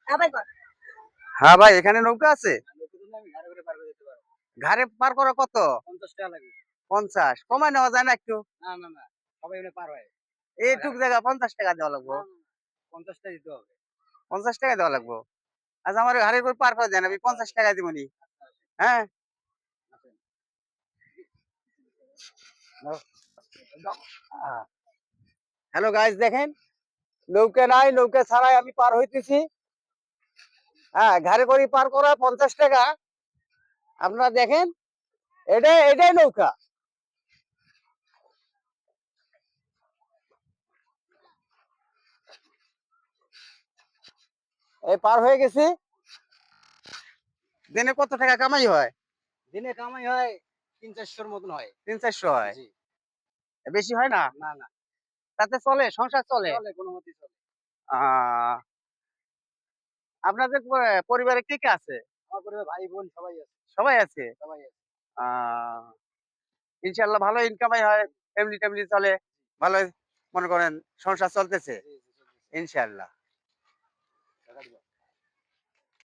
হ্যাঁ ভাই, এখানে নৌকা আছে। ঘাড়ে পার করা কত? 50 টাকা লাগবে। 50 কমায় নেওয়া যায় না একটু? না না না, সবাই এখানে পার হয়। এইটুক জায়গা 50 টাকা দেওয়া লাগবো। 50 টাকা দিতে হবে। 50 টাকা দেওয়া লাগবো। আচ্ছা, আমার ঘাড়ের উপর পার করে দেন, আমি 50 টাকা দিবনি। হ্যাঁ। হ্যালো গাইস, দেখেন নৌকা নাই, নৌকা ছাড়াই আমি পার হইতেছি। হ্যাঁ, ঘাড়ে করে পার করা 50 টাকা। আপনারা দেখেন, এটাই নৌকা। এই পার হয়ে গেছি। দিনে কত টাকা কামাই হয়? দিনে কামাই হয় 300-400 মতন হয়। 300-400 হয়? জি। বেশি হয় না? না না, তাতে চলে, সংসার চলে? চলে কোনো মতেই চলে। আহ আপনাদের পরিবারে কে কে আছে? আমার পরিবার ভাই বোন সবাই আছে। সবাই আছে? সবাই আছে। আহ ইনশাআল্লাহ ভালো ইনকামাই হয়, ফ্যামিলি ট্যামিলি চলে, ভালো মনে করেন সংসার চলতেছে জি জি, চলতেছে। ইনশাআল্লাহ।